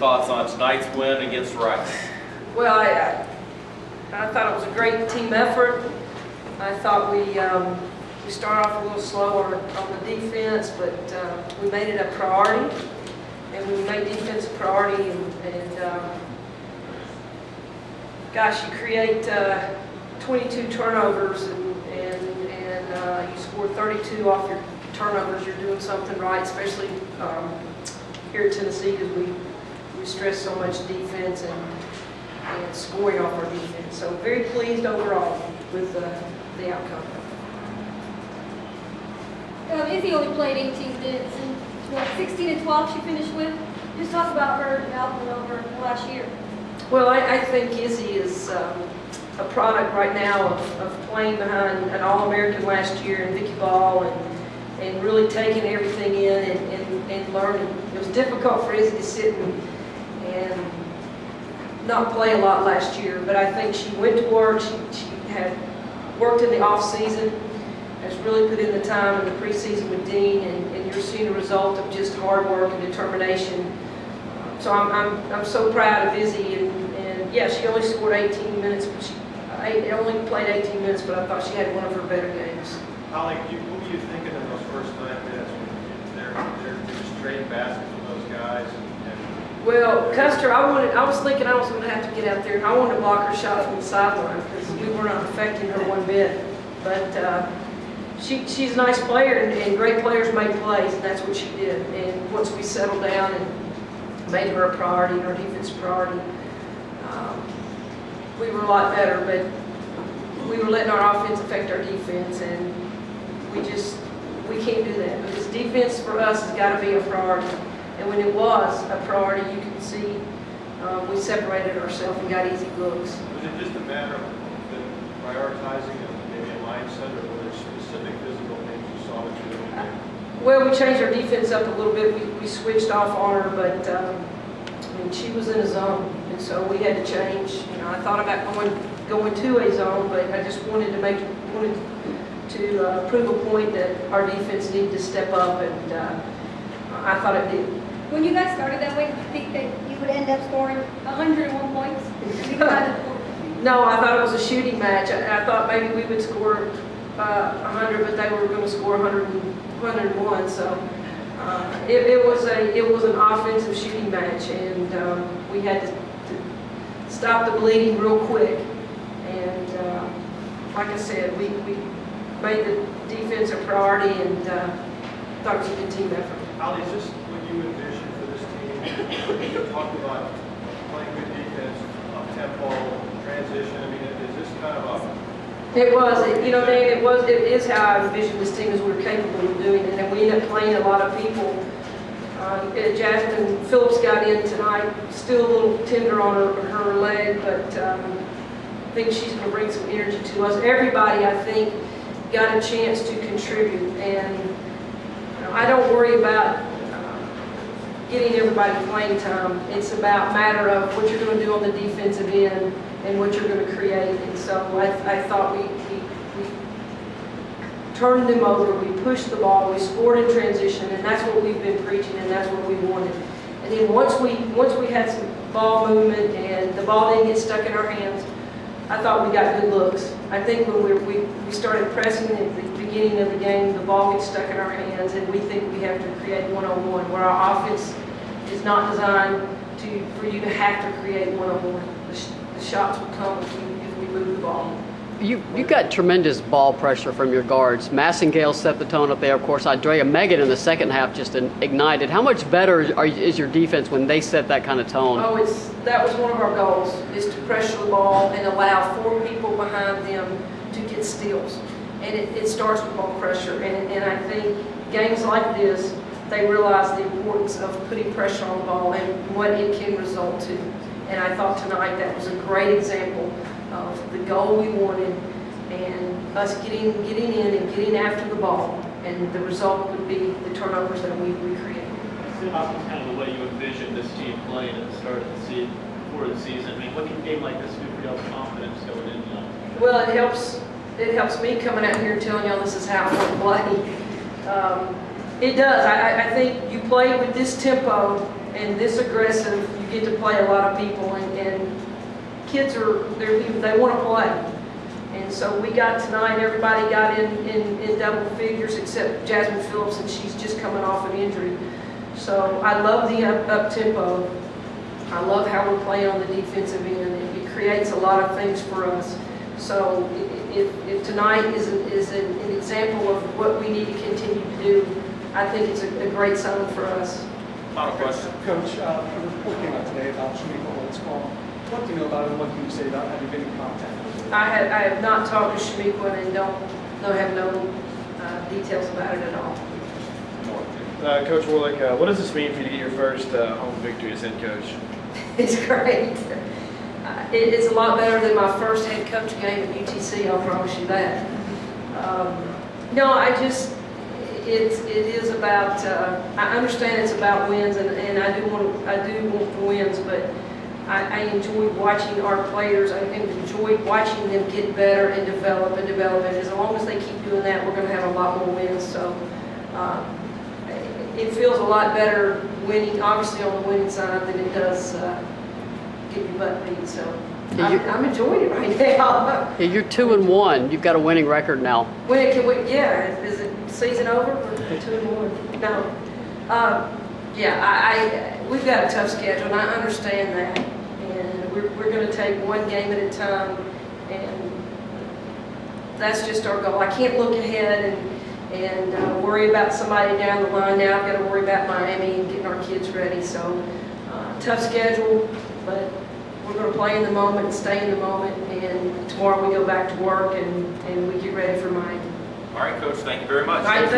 thoughts on tonight's win against Rice? Well, I thought it was a great team effort. I thought we started off a little slower on the defense, but we made it a priority. And we made defense a priority, and gosh, you create 22 turnovers, and you score 32 off your turnovers. You're doing something right, especially here at Tennessee, because we stress so much defense and scoring off our defense. So very pleased overall with the outcome. Izzy only played 18 minutes, and what, 16 and 12 she finished with. Just talk about her output over the last year. Well, I think Izzy is a product right now of playing behind an All-American last year in Vicky Ball and really taking everything in and learning. It was difficult for Izzy to sit and not play a lot last year, but I think she went to work. She had worked in the off-season, has really put in the time in the preseason with Dean, and you're seeing a result of just hard work and determination. So I'm so proud of Izzy, and yeah, she only scored 18 minutes, but she only played 18 minutes, but I thought she had one of her better games. Holly, what were you thinking in those first 9 minutes when they're just trading baskets with those guys? Well, Custer, I was thinking I was going to have to get out there, and I wanted to block her shot from the sideline because we were not affecting her one bit. But she's a nice player, and great players make plays, and that's what she did. And once we settled down and made her a priority, our defense priority, we were a lot better. But we were letting our offense affect our defense, and we can't do that because defense for us has got to be a priority. And when it was a priority, you can see we separated ourselves and got easy looks. Was it just a matter of prioritizing and maybe a mindset, or were there specific physical things you saw that you were doing? Well, we changed our defense up a little bit. We switched off on her, but I mean, she was in a zone, and so we had to change. You know, I thought about going to a zone, but I just wanted to prove a point that our defense needed to step up, and I thought it did. When you guys started that way, did you think that you would end up scoring 101 points? No, I thought it was a shooting match. I thought maybe we would score 100, but they were going to score 101. So it was an offensive shooting match, and we had to stop the bleeding real quick. And like I said, we made the defense a priority, and thought it was a good team effort. Holly, is this what you envisioned for this team? You talked about playing good defense, up-tempo, transition. I mean, is this kind of a... It was, it is how I envisioned this team as we were capable of doing it, and we ended up playing a lot of people. Jasmine Phillips got in tonight, still a little tender on her leg, but I think she's going to bring some energy to us. Everybody, I think, got a chance to contribute, and I don't worry about getting everybody playing time. It's about a matter of what you're going to do on the defensive end and what you're going to create. And so I thought we turned them over, we pushed the ball, we scored in transition, and that's what we've been preaching, and that's what we wanted. And then once we had some ball movement and the ball didn't get stuck in our hands, I thought we got good looks. I think when we started pressing at the beginning of the game, the ball gets stuck in our hands, and we think we have to create one-on-one, where our offense is not designed for you to have to create one-on-one. The shots will come if we move the ball. You got tremendous ball pressure from your guards. Massengale set the tone up there. Of course, Andrea Megan in the second half just ignited. How much better is your defense when they set that kind of tone? Oh, that was one of our goals, is to pressure the ball and allow 4 people behind them to get steals. And it starts with ball pressure. And I think games like this, they realize the importance of putting pressure on the ball and what it can result to. And I thought tonight that was a great example of the goal we wanted, and us getting in and getting after the ball, and the result would be the turnovers that we created. That was kind of the way you envisioned this team playing at the start of the season, before the season. I mean, what can a game like this do for y'all's confidence going in? Well, it helps me coming out here and telling y'all this is how I want to play. It does. I think you play with this tempo and this aggressive, you get to play a lot of people, and kids they want to play. And so we got tonight, everybody got in double figures except Jasmine Phillips, and she's just coming off an injury. So I love the up tempo. I love how we're playing on the defensive end. It creates a lot of things for us. So if tonight is an example of what we need to continue to do, I think it's a great sign for us. Final question. Coach, a report came out today about Shamika Holtzbaum. What do you know about him? What can you say about having been in contact with him? I have not talked to Shamika and have no details about it at all. Coach Warlick, what does this mean for you to get your first home victory as head coach? It's great. It's a lot better than my first head coach game at UTC, I'll promise you that. No, it is about, I understand it's about wins, and I do want the wins, but I enjoy watching our players. I enjoy watching them get better and develop, and as long as they keep doing that, we're going to have a lot more wins. So it feels a lot better winning, obviously on the winning side, than it does get your butt beat. So I'm enjoying it right now. Yeah, you're 2-1. You've got a winning record now. When can we? Yeah, is it season over? We're 2-1. No. We've got a tough schedule, and I understand that. And we're going to take one game at a time, and that's just our goal. I can't look ahead and worry about somebody down the line now. I've got to worry about Miami and getting our kids ready. So tough schedule, but we're going to play in the moment and stay in the moment. And tomorrow we go back to work and we get ready for Miami. All right, Coach, thank you very much. All right,